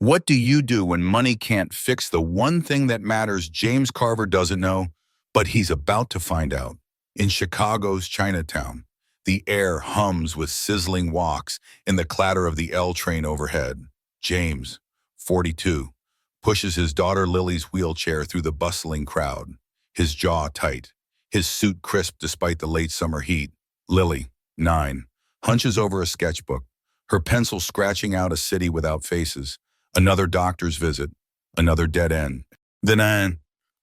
What do you do when money can't fix the one thing that matters? James Carver doesn't know, but he's about to find out. In Chicago's Chinatown, the air hums with sizzling walks and the clatter of the L train overhead. James, 42, pushes his daughter Lily's wheelchair through the bustling crowd, his jaw tight, his suit crisp despite the late summer heat. Lily, 9, hunches over a sketchbook, her pencil scratching out a city without faces. Another doctor's visit, another dead end. Then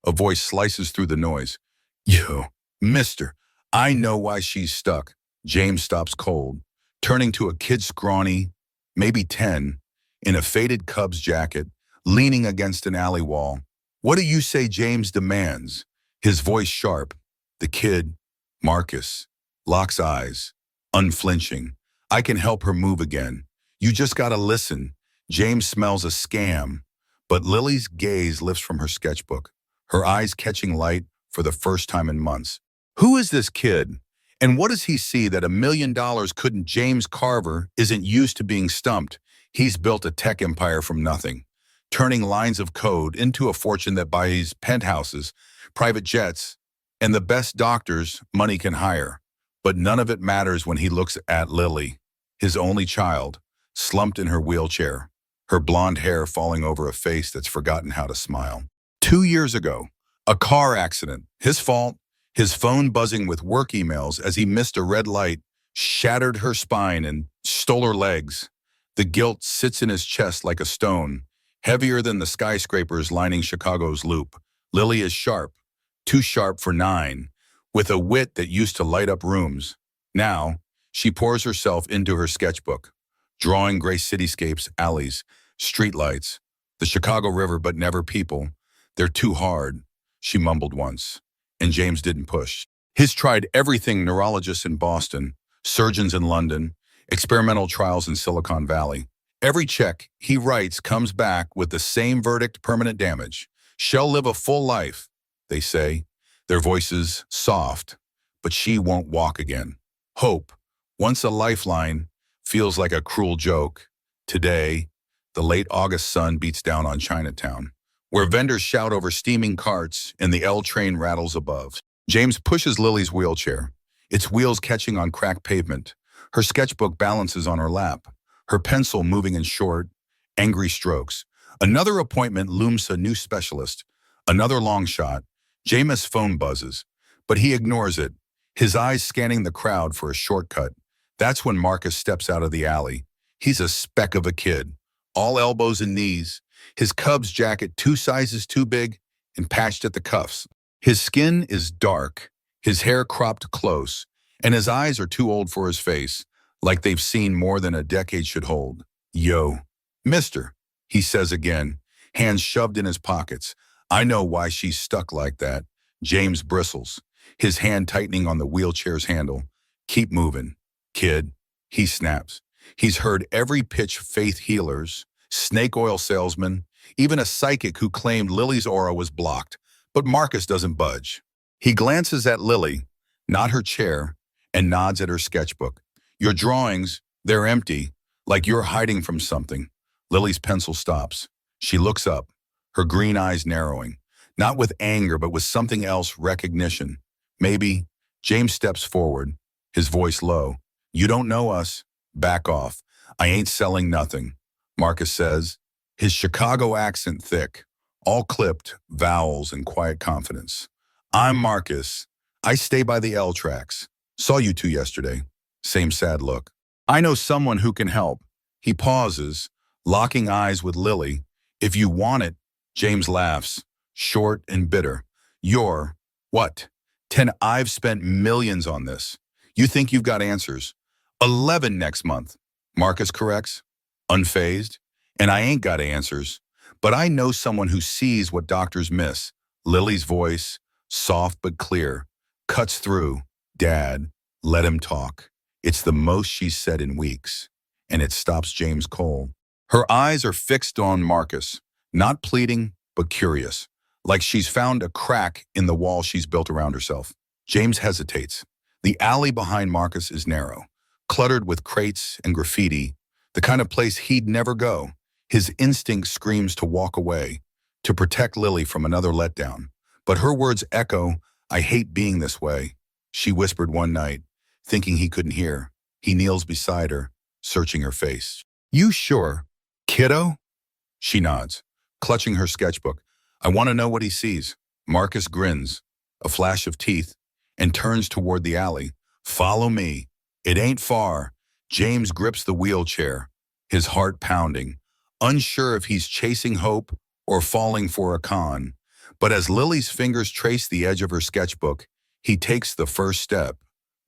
a voice slices through the noise. Yo, mister, I know why she's stuck. James stops cold, turning to a kid scrawny, maybe 10, in a faded Cubs jacket, leaning against an alley wall. What do you say? James demands, his voice sharp. The kid, Marcus, locks eyes, unflinching. I can help her move again. You just gotta listen. James smells a scam, but Lily's gaze lifts from her sketchbook, her eyes catching light for the first time in months. Who is this kid? And what does he see that $1 million couldn't? James Carver isn't used to being stumped. He's built a tech empire from nothing, turning lines of code into a fortune that buys penthouses, private jets, and the best doctors money can hire. But none of it matters when he looks at Lily, his only child, slumped in her wheelchair, her blonde hair falling over a face that's forgotten how to smile. 2 years ago, a car accident, his fault, his phone buzzing with work emails as he missed a red light, shattered her spine and stole her legs. The guilt sits in his chest like a stone, heavier than the skyscrapers lining Chicago's loop. Lily is sharp, too sharp for 9, with a wit that used to light up rooms. Now, she pours herself into her sketchbook, drawing gray cityscapes, alleys, streetlights, the Chicago River, but never people. They're too hard, she mumbled once, and James didn't push. He's tried everything: neurologists in Boston, surgeons in London, experimental trials in Silicon Valley. Every check he writes comes back with the same verdict: permanent damage. She'll live a full life, they say, their voices soft, but she won't walk again. Hope, once a lifeline, feels like a cruel joke. Today, the late August sun beats down on Chinatown, where vendors shout over steaming carts and the L train rattles above. James pushes Lily's wheelchair, its wheels catching on cracked pavement. Her sketchbook balances on her lap, her pencil moving in short, angry strokes. Another appointment looms: a new specialist, another long shot. James' phone buzzes, but he ignores it, his eyes scanning the crowd for a shortcut. That's when Marcus steps out of the alley. He's a speck of a kid, all elbows and knees, his Cubs jacket 2 sizes too big and patched at the cuffs. His skin is dark, his hair cropped close, and his eyes are too old for his face, like they've seen more than a decade should hold. Yo, mister, he says again, hands shoved in his pockets. I know why she's stuck like that. James bristles, his hand tightening on the wheelchair's handle. Keep moving, kid, he snaps. He's heard every pitch: faith healers, snake oil salesmen, even a psychic who claimed Lily's aura was blocked. But Marcus doesn't budge. He glances at Lily, not her chair, and nods at her sketchbook. Your drawings, they're empty, like you're hiding from something. Lily's pencil stops. She looks up, her green eyes narrowing, not with anger, but with something else: recognition. Maybe. James steps forward, his voice low. You don't know us. Back off. I ain't selling nothing, Marcus says, his Chicago accent thick, all clipped vowels and quiet confidence. I'm Marcus. I stay by the L tracks. Saw you 2 yesterday. Same sad look. I know someone who can help. He pauses, locking eyes with Lily. If you want it, James laughs, short and bitter. You're, what? 10. I've spent millions on this. You think you've got answers? 11 next month, Marcus corrects, unfazed. And I ain't got answers, but I know someone who sees what doctors miss. Lily's voice, soft but clear, cuts through. Dad, let him talk. It's the most she's said in weeks, and it stops James cold. Her eyes are fixed on Marcus, not pleading, but curious, like she's found a crack in the wall she's built around herself. James hesitates. The alley behind Marcus is narrow, cluttered with crates and graffiti, the kind of place he'd never go. His instinct screams to walk away, to protect Lily from another letdown. But her words echo, "I hate being this way," she whispered one night, thinking he couldn't hear. He kneels beside her, searching her face. "You sure, kiddo?" She nods, clutching her sketchbook. "I want to know what he sees." Marcus grins, a flash of teeth, and turns toward the alley. "Follow me. It ain't far." James grips the wheelchair, his heart pounding, unsure if he's chasing hope or falling for a con. But as Lily's fingers trace the edge of her sketchbook, he takes the first step,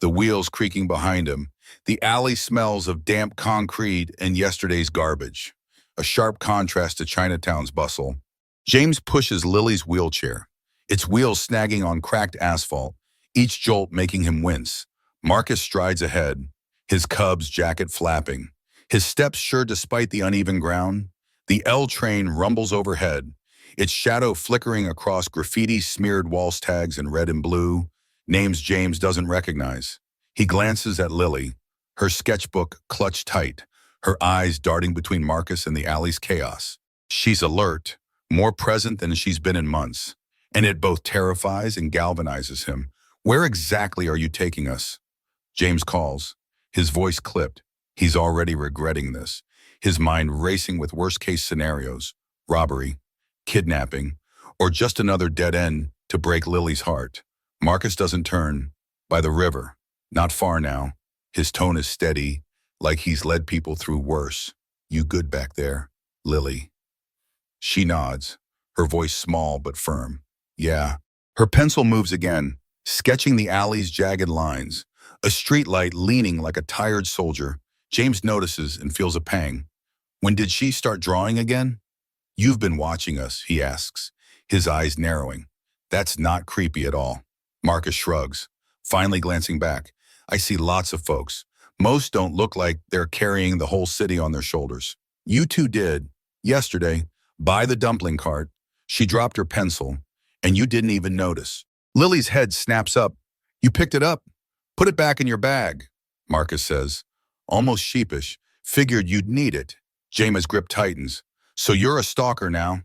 the wheels creaking behind him. The alley smells of damp concrete and yesterday's garbage, a sharp contrast to Chinatown's bustle. James pushes Lily's wheelchair, its wheels snagging on cracked asphalt, each jolt making him wince. Marcus strides ahead, his Cubs jacket flapping, his steps sure despite the uneven ground. The L train rumbles overhead, its shadow flickering across graffiti-smeared walls tags in red and blue, names James doesn't recognize. He glances at Lily, her sketchbook clutched tight, her eyes darting between Marcus and the alley's chaos. She's alert, more present than she's been in months, and it both terrifies and galvanizes him. "Where exactly are you taking us?" James calls, his voice clipped. He's already regretting this, his mind racing with worst-case scenarios: robbery, kidnapping, or just another dead end to break Lily's heart. Marcus doesn't turn. By the river. Not far now. His tone is steady, like he's led people through worse. "You good back there, Lily?" She nods, her voice small but firm. "Yeah." Her pencil moves again, sketching the alley's jagged lines. A streetlight leaning like a tired soldier. James notices and feels a pang. "When did she start drawing again?" "You've been watching us," he asks, his eyes narrowing. "That's not creepy at all." Marcus shrugs, finally glancing back. "I see lots of folks. Most don't look like they're carrying the whole city on their shoulders. You two did, yesterday, by the dumpling cart." She dropped her pencil, "and you didn't even notice." Lily's head snaps up. "You picked it up. Put it back in your bag," Marcus says, almost sheepish. "Figured you'd need it." James' grip tightens. "So you're a stalker now?"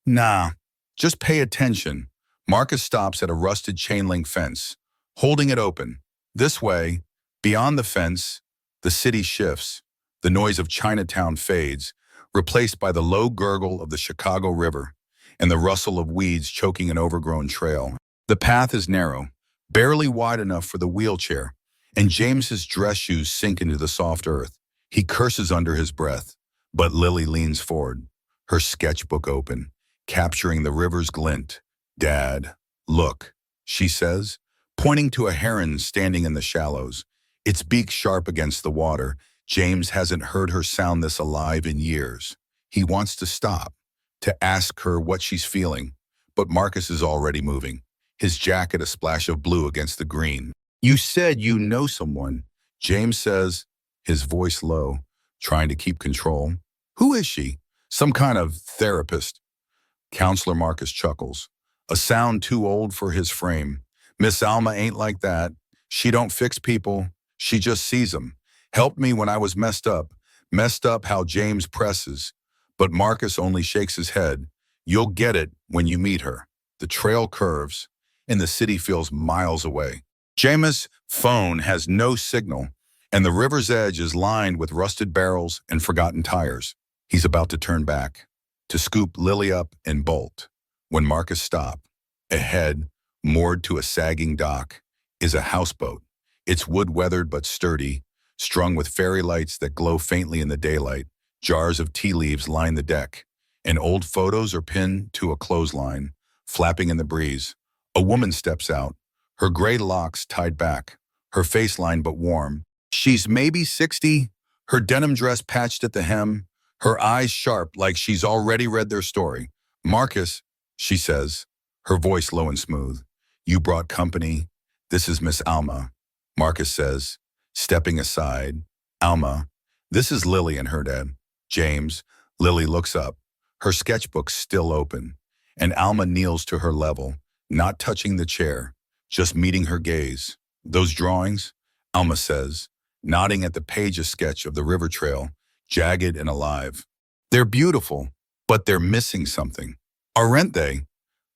"Nah, just pay attention." Marcus stops at a rusted chain-link fence, holding it open. This way, beyond the fence, the city shifts. The noise of Chinatown fades, replaced by the low gurgle of the Chicago River and the rustle of weeds choking an overgrown trail. The path is narrow, barely wide enough for the wheelchair, and James's dress shoes sink into the soft earth. He curses under his breath, but Lily leans forward, her sketchbook open, capturing the river's glint. "Dad, look," she says, pointing to a heron standing in the shallows, its beak sharp against the water. James hasn't heard her sound this alive in years. He wants to stop, to ask her what she's feeling, but Marcus is already moving, his jacket a splash of blue against the green. "You said you know someone," James says, his voice low, trying to keep control. "Who is she? Some kind of therapist?" Counselor Marcus chuckles, a sound too old for his frame. "Miss Elma ain't like that. She don't fix people. She just sees them. Helped me when I was messed up." Messed up, how James presses. But Marcus only shakes his head. "You'll get it when you meet her." The trail curves, and the city feels miles away. James' phone has no signal, and the river's edge is lined with rusted barrels and forgotten tires. He's about to turn back, to scoop Lily up and bolt, when Marcus stops. Ahead, moored to a sagging dock, is a houseboat. It's wood-weathered but sturdy, strung with fairy lights that glow faintly in the daylight. Jars of tea leaves line the deck, and old photos are pinned to a clothesline, flapping in the breeze. A woman steps out, her gray locks tied back, her face lined but warm. She's maybe 60, her denim dress patched at the hem, her eyes sharp like she's already read their story. "Marcus," she says, her voice low and smooth. "You brought company. This is Miss Elma," Marcus says, stepping aside. "Elma, this is Lily and her dad." "James." Lily looks up, her sketchbook still open, and Elma kneels to her level, not touching the chair, just meeting her gaze. "Those drawings," Elma says, nodding at the page of sketch of the river trail, jagged and alive. They're beautiful, but they're missing something. Aren't they?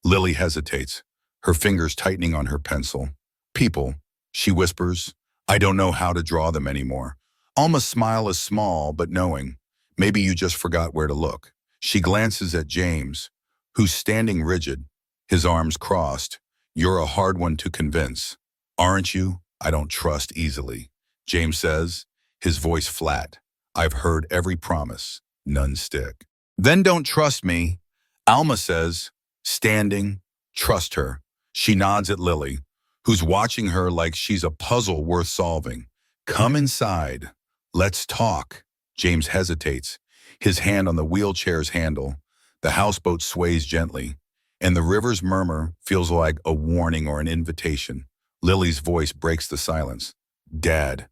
Lily hesitates, her fingers tightening on her pencil. People, she whispers. I don't know how to draw them anymore. Alma's smile is small but knowing. Maybe you just forgot where to look. She glances at James, who's standing rigid, his arms crossed. You're a hard one to convince. Aren't you? I don't trust easily. James says, his voice flat. I've heard every promise. None stick. Then don't trust me. Alma says, standing, trust her. She nods at Lily, who's watching her like she's a puzzle worth solving. Come inside. Let's talk. James hesitates, his hand on the wheelchair's handle. The houseboat sways gently, and the river's murmur feels like a warning or an invitation. Lily's voice breaks the silence. Dad,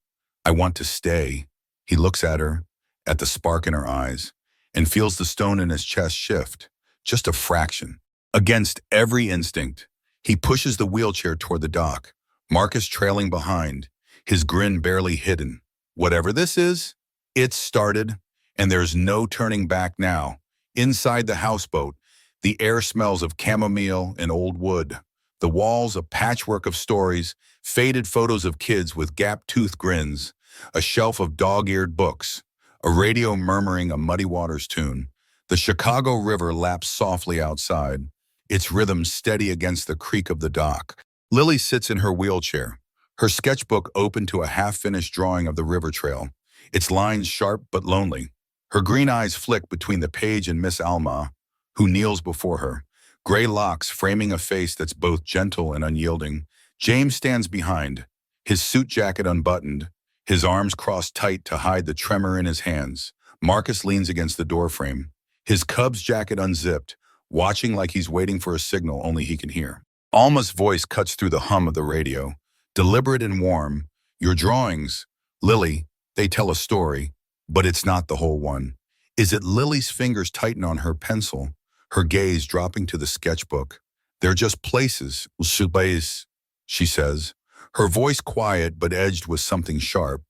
I want to stay. He looks at her, at the spark in her eyes, and feels the stone in his chest shift, just a fraction. Against every instinct, he pushes the wheelchair toward the dock, Marcus trailing behind, his grin barely hidden. Whatever this is, it's started, and there's no turning back now. Inside the houseboat, the air smells of chamomile and old wood. The walls a patchwork of stories, faded photos of kids with gap-toothed grins, a shelf of dog-eared books, a radio murmuring a Muddy Waters tune. The Chicago River laps softly outside, its rhythm steady against the creak of the dock. Lily sits in her wheelchair, her sketchbook open to a half-finished drawing of the river trail, its lines sharp but lonely. Her green eyes flick between the page and Miss Elma, who kneels before her, gray locks framing a face that's both gentle and unyielding. James stands behind, his suit jacket unbuttoned, his arms crossed tight to hide the tremor in his hands. Marcus leans against the doorframe, his Cubs jacket unzipped, watching like he's waiting for a signal only he can hear. Alma's voice cuts through the hum of the radio, deliberate and warm. Your drawings, Lily, they tell a story, but it's not the whole one. Is it? Lily's fingers tighten on her pencil, her gaze dropping to the sketchbook. They're just places, she says, her voice quiet but edged with something sharp,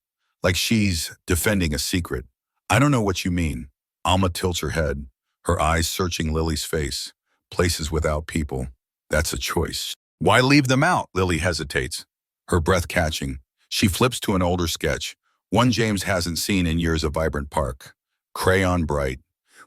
like she's defending a secret. I don't know what you mean. Alma tilts her head, her eyes searching Lily's face. Places without people. That's a choice. Why leave them out? Lily hesitates, her breath catching. She flips to an older sketch, one James hasn't seen in years. A vibrant park, crayon bright,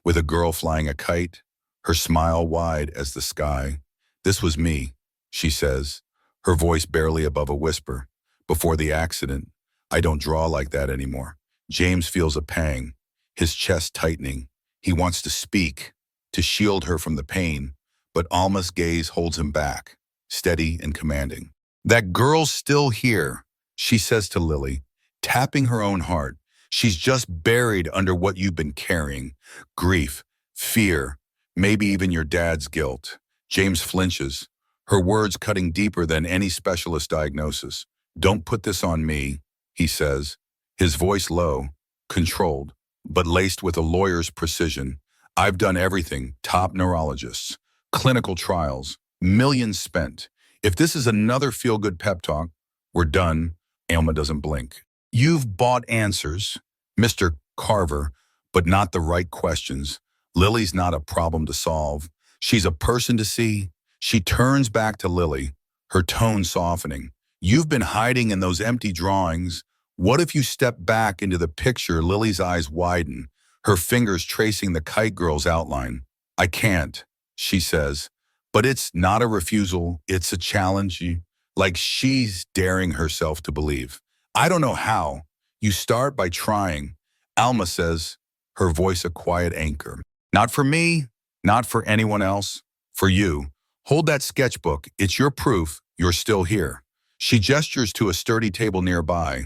with a girl flying a kite, her smile wide as the sky. This was me, she says, her voice barely above a whisper. Before the accident, I don't draw like that anymore. James feels a pang, his chest tightening. He wants to speak, to shield her from the pain, but Alma's gaze holds him back, steady and commanding. That girl's still here, she says to Lily, tapping her own heart. She's just buried under what you've been carrying. Grief, fear, maybe even your dad's guilt. James flinches, her words cutting deeper than any specialist diagnosis. Don't put this on me, he says, his voice low, controlled, but laced with a lawyer's precision. I've done everything, top neurologists, clinical trials, millions spent. If this is another feel-good pep talk, we're done. Elma doesn't blink. You've bought answers, Mr. Carver, but not the right questions. Lily's not a problem to solve. She's a person to see. She turns back to Lily, her tone softening. You've been hiding in those empty drawings. What if you step back into the picture? Lily's eyes widen, her fingers tracing the kite girl's outline. I can't, she says, but it's not a refusal. It's a challenge, like she's daring herself to believe. I don't know how. You start by trying. Alma says, her voice a quiet anchor. Not for me, not for anyone else, for you. Hold that sketchbook. It's your proof you're still here. She gestures to a sturdy table nearby.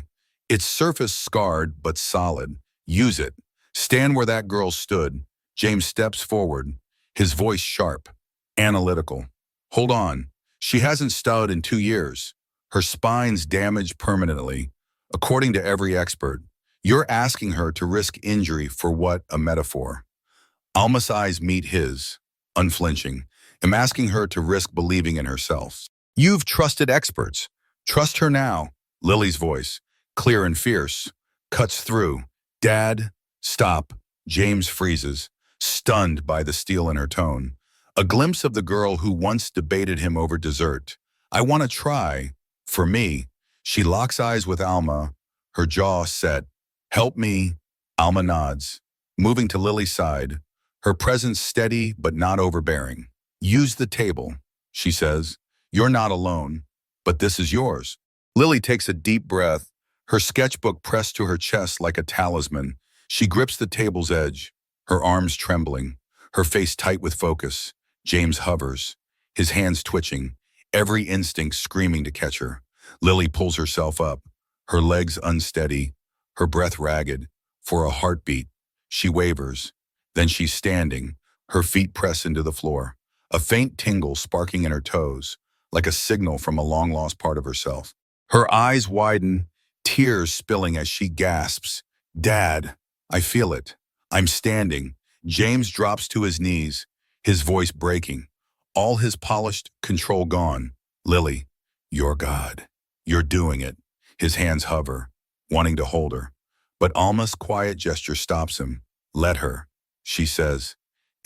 Its surface scarred but solid. Use it. Stand where that girl stood. James steps forward, his voice sharp, analytical. Hold on. She hasn't stood in 2 years. Her spine's damaged permanently. According to every expert, you're asking her to risk injury for what? A metaphor. Alma's eyes meet his, unflinching. I'm asking her to risk believing in herself. You've trusted experts. Trust her now. Lily's voice, clear and fierce, cuts through. Dad, stop. James freezes, stunned by the steel in her tone. A glimpse of the girl who once debated him over dessert. I want to try. For me. She locks eyes with Alma, her jaw set. Help me. Alma nods, moving to Lily's side, her presence steady but not overbearing. Use the table, she says. You're not alone, but this is yours. Lily takes a deep breath, her sketchbook pressed to her chest like a talisman. She grips the table's edge, her arms trembling, her face tight with focus. James hovers, his hands twitching, every instinct screaming to catch her. Lily pulls herself up, her legs unsteady, her breath ragged. For a heartbeat, she wavers. Then she's standing, her feet pressed into the floor, a faint tingle sparking in her toes, like a signal from a long-lost part of herself. Her eyes widen, tears spilling as she gasps. Dad, I feel it. I'm standing. James drops to his knees, his voice breaking, all his polished control gone. Lily, you're God. You're doing it. His hands hover, wanting to hold her. But Alma's quiet gesture stops him. Let her, she says,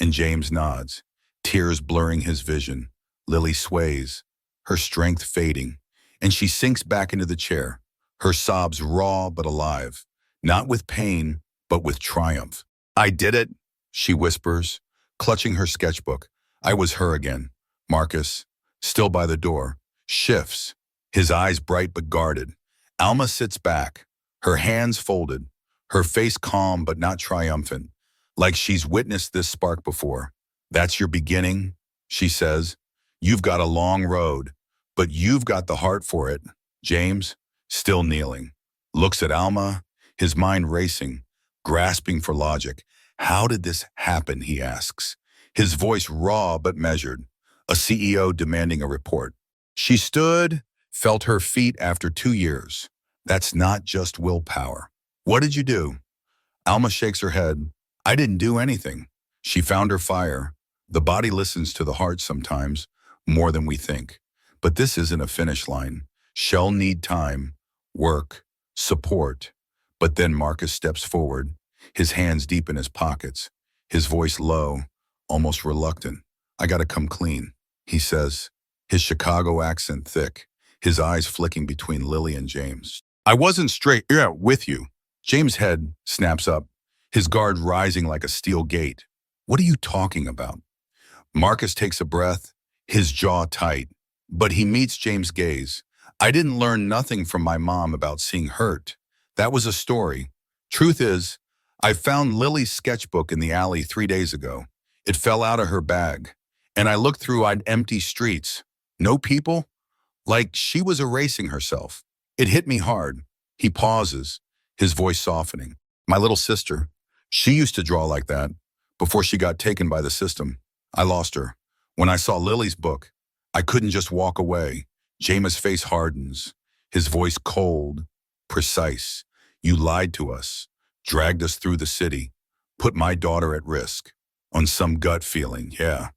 and James nods, tears blurring his vision. Lily sways, her strength fading, and she sinks back into the chair, her sobs raw but alive, not with pain, but with triumph. I did it, she whispers, clutching her sketchbook. I was her again. Marcus, still by the door, shifts, his eyes bright but guarded. Alma sits back, her hands folded, her face calm but not triumphant, like she's witnessed this spark before. That's your beginning, she says. You've got a long road, but you've got the heart for it. James, still kneeling, looks at Alma, his mind racing, grasping for logic. How did this happen, he asks, his voice raw but measured, a CEO demanding a report. She stood, felt her feet after 2 years. That's not just willpower. What did you do? Alma shakes her head. I didn't do anything. She found her fire. The body listens to the heart sometimes, more than we think. But this isn't a finish line. She'll need time, work, support. But then Marcus steps forward, his hands deep in his pockets, his voice low, almost reluctant. I gotta come clean, he says, his Chicago accent thick, his eyes flicking between Lily and James. I wasn't straight with you. James' head snaps up, his guard rising like a steel gate. What are you talking about? Marcus takes a breath, his jaw tight, but he meets James' gaze. I didn't learn nothing from my mom about seeing hurt. That was a story. Truth is, I found Lily's sketchbook in the alley 3 days ago. It fell out of her bag, and I looked through empty streets. No people? Like she was erasing herself. It hit me hard. He pauses, his voice softening. My little sister, she used to draw like that before she got taken by the system. I lost her. When I saw Lily's book, I couldn't just walk away. James' face hardens, his voice cold, precise. You lied to us, dragged us through the city, put my daughter at risk. On some gut feeling, yeah.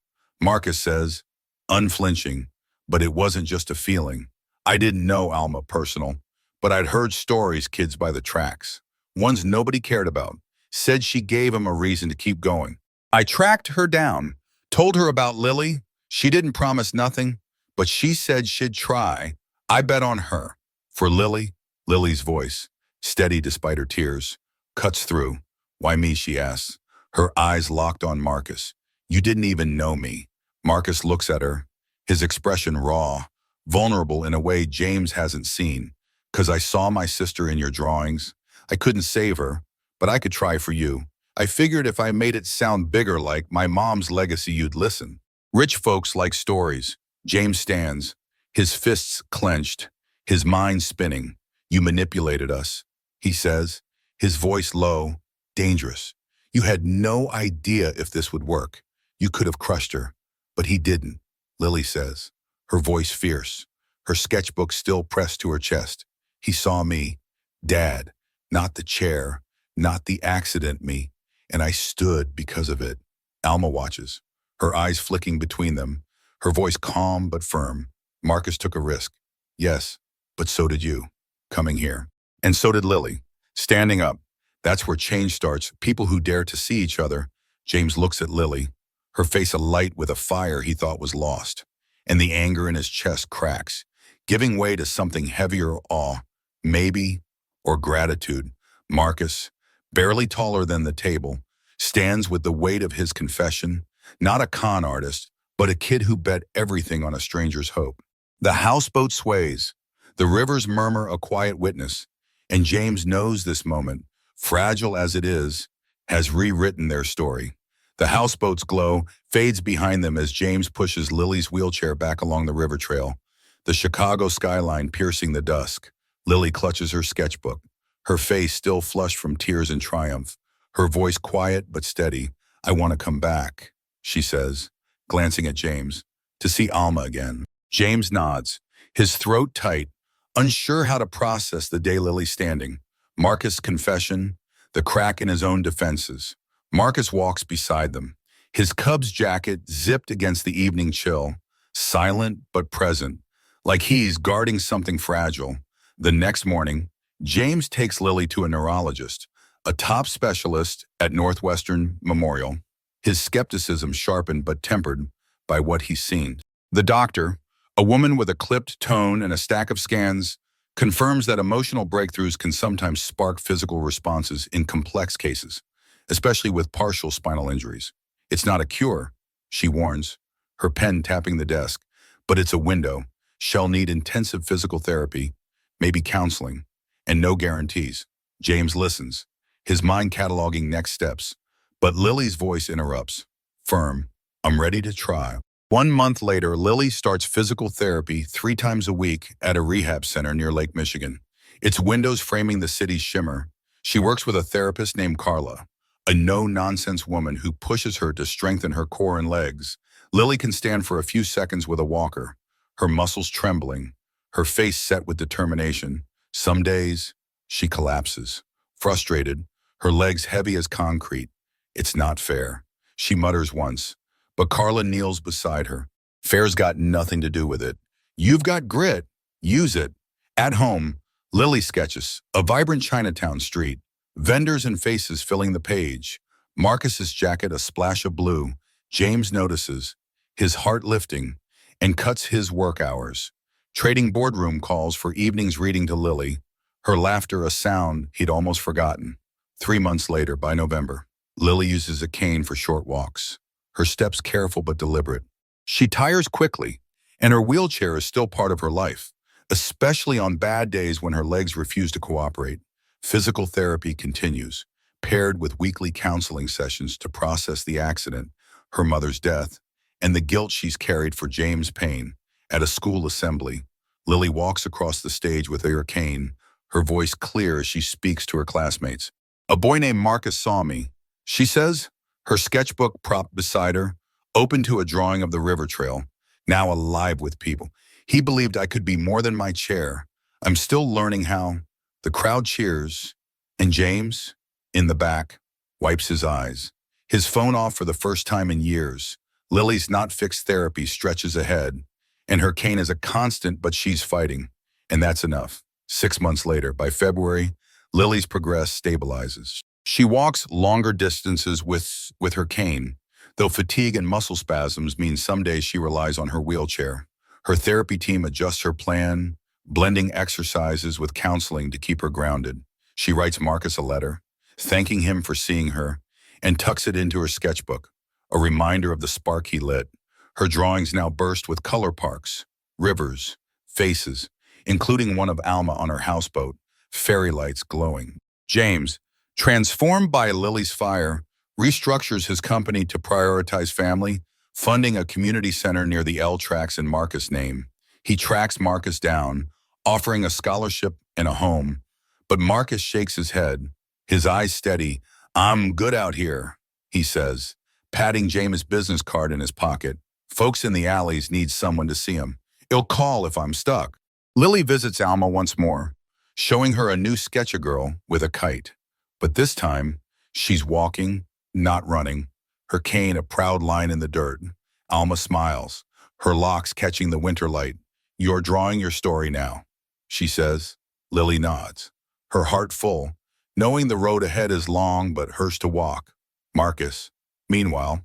Marcus says, unflinching, but it wasn't just a feeling. I didn't know Alma personal, but I'd heard stories kids by the tracks, ones nobody cared about, said she gave him a reason to keep going. I tracked her down, told her about Lily. She didn't promise nothing, but she said she'd try. I bet on her. For Lily, Lily's voice, steady despite her tears, cuts through. Why me, she asks, her eyes locked on Marcus. You didn't even know me. Marcus looks at her, his expression raw, vulnerable in a way James hasn't seen. 'Cause I saw my sister in your drawings. I couldn't save her, but I could try for you. I figured if I made it sound bigger like my mom's legacy, you'd listen. Rich folks like stories. James stands, his fists clenched, his mind spinning. You manipulated us, he says, his voice low, dangerous. You had no idea if this would work. You could have crushed her, but he didn't, Lily says, her voice fierce, her sketchbook still pressed to her chest. He saw me, Dad, not the chair, not the accident me, and I stood because of it. Alma watches, her eyes flicking between them, her voice calm but firm. Marcus took a risk. Yes, but so did you, coming here. And so did Lily, standing up. That's where change starts. People who dare to see each other. James looks at Lily, her face alight with a fire he thought was lost, and the anger in his chest cracks, giving way to something heavier, awe, maybe, or gratitude. Marcus, barely taller than the table, stands with the weight of his confession, not a con artist, but a kid who bet everything on a stranger's hope. The houseboat sways. The rivers murmur a quiet witness, and James knows this moment, fragile as it is, has rewritten their story. The houseboat's glow fades behind them as James pushes Lily's wheelchair back along the river trail, the Chicago skyline piercing the dusk. Lily clutches her sketchbook, her face still flushed from tears and triumph, her voice quiet but steady. "I want to come back," she says, glancing at James, "to see Alma again." James nods, his throat tight, unsure how to process the day Lily's standing. Marcus' confession, the crack in his own defenses. Marcus walks beside them, his Cubs jacket zipped against the evening chill, silent but present, like he's guarding something fragile. The next morning, James takes Lily to a neurologist, a top specialist at Northwestern Memorial, his skepticism sharpened but tempered by what he's seen. The doctor, a woman with a clipped tone and a stack of scans, confirms that emotional breakthroughs can sometimes spark physical responses in complex cases, especially with partial spinal injuries. "It's not a cure," she warns, her pen tapping the desk, "but it's a window. She'll need intensive physical therapy, maybe counseling, and no guarantees." James listens, his mind cataloging next steps, but Lily's voice interrupts, firm, "I'm ready to try." 1 month later, Lily starts physical therapy 3 times a week at a rehab center near Lake Michigan, its windows framing the city's shimmer. She works with a therapist named Carla, a no-nonsense woman who pushes her to strengthen her core and legs. Lily can stand for a few seconds with a walker, her muscles trembling, her face set with determination. Some days, she collapses, frustrated, her legs heavy as concrete. "It's not fair," she mutters once, but Carla kneels beside her. "Fair's got nothing to do with it. You've got grit. Use it." At home, Lily sketches a vibrant Chinatown street, vendors and faces filling the page. Marcus's jacket a splash of blue. James notices, his heart lifting, and cuts his work hours, trading boardroom calls for evenings reading to Lily, her laughter a sound he'd almost forgotten. 3 months later, by November, Lily uses a cane for short walks, her steps careful but deliberate. She tires quickly, and her wheelchair is still part of her life, especially on bad days when her legs refuse to cooperate. Physical therapy continues, paired with weekly counseling sessions to process the accident, her mother's death, and the guilt she's carried for James' pain. At a school assembly, Lily walks across the stage with her cane, her voice clear as she speaks to her classmates. "A boy named Marcus saw me," she says, her sketchbook propped beside her, open to a drawing of the river trail, now alive with people. "He believed I could be more than my chair. I'm still learning how." The crowd cheers, and James, in the back, wipes his eyes, his phone off for the first time in years. Lily's not-fixed therapy stretches ahead, and her cane is a constant, but she's fighting, and that's enough. 6 months later, by February, Lily's progress stabilizes. She walks longer distances with her cane, though fatigue and muscle spasms mean some days she relies on her wheelchair. Her therapy team adjusts her plan, blending exercises with counseling to keep her grounded. She writes Marcus a letter, thanking him for seeing her, and tucks it into her sketchbook, a reminder of the spark he lit. Her drawings now burst with color parks, rivers, faces, including one of Alma on her houseboat, fairy lights glowing. James, transformed by Lily's fire, restructures his company to prioritize family, funding a community center near the L tracks in Marcus' name. He tracks Marcus down, offering a scholarship and a home, but Marcus shakes his head, his eyes steady. "I'm good out here," he says, patting James' business card in his pocket. "Folks in the alleys need someone to see him. He'll call if I'm stuck." Lily visits Alma once more, showing her a new sketch girl with a kite. But this time, she's walking, not running, her cane a proud line in the dirt. Alma smiles, her locks catching the winter light. "You're drawing your story now," she says. Lily nods, her heart full. knowing the road ahead is long but hers to walk. Marcus, meanwhile,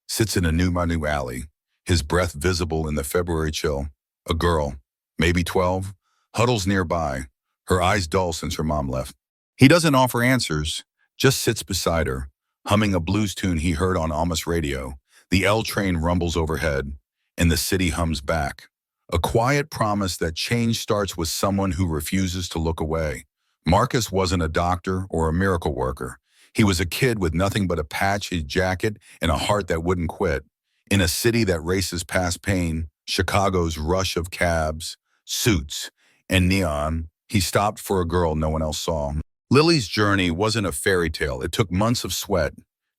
sits in a new alley, his breath visible in the February chill. A girl, maybe 12, huddles nearby, her eyes dull since her mom left. He doesn't offer answers, just sits beside her, humming a blues tune he heard on Alma's radio. The L train rumbles overhead, and the city hums back. A quiet promise that change starts with someone who refuses to look away. Marcus wasn't a doctor or a miracle worker. He was a kid with nothing but a patchy jacket and a heart that wouldn't quit. In a city that races past pain, Chicago's rush of cabs, suits, and neon, he stopped for a girl no one else saw. Lily's journey wasn't a fairy tale. It took months of sweat,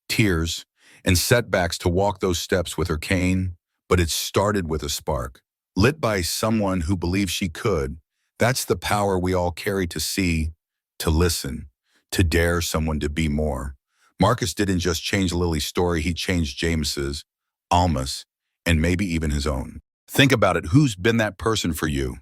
tears, and setbacks to walk those steps with her cane, but it started with a spark. Lit by someone who believed she could. That's the power we all carry, to see, to listen, to dare someone to be more. Marcus didn't just change Lily's story, he changed James's, Alma's, and maybe even his own. Think about it. Who's been that person for you?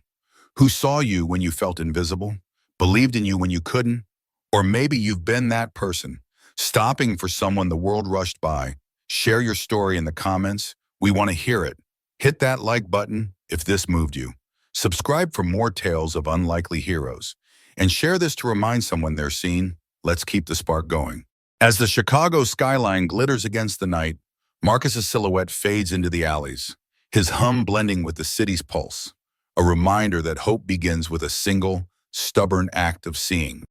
Who saw you when you felt invisible? Believed in you when you couldn't? Or maybe you've been that person, stopping for someone the world rushed by. Share your story in the comments. We want to hear it. Hit that like button if this moved you. Subscribe for more tales of unlikely heroes. And share this to remind someone they're seen. Let's keep the spark going. As the Chicago skyline glitters against the night, Marcus's silhouette fades into the alleys, his hum blending with the city's pulse. A reminder that hope begins with a single, stubborn act of seeing.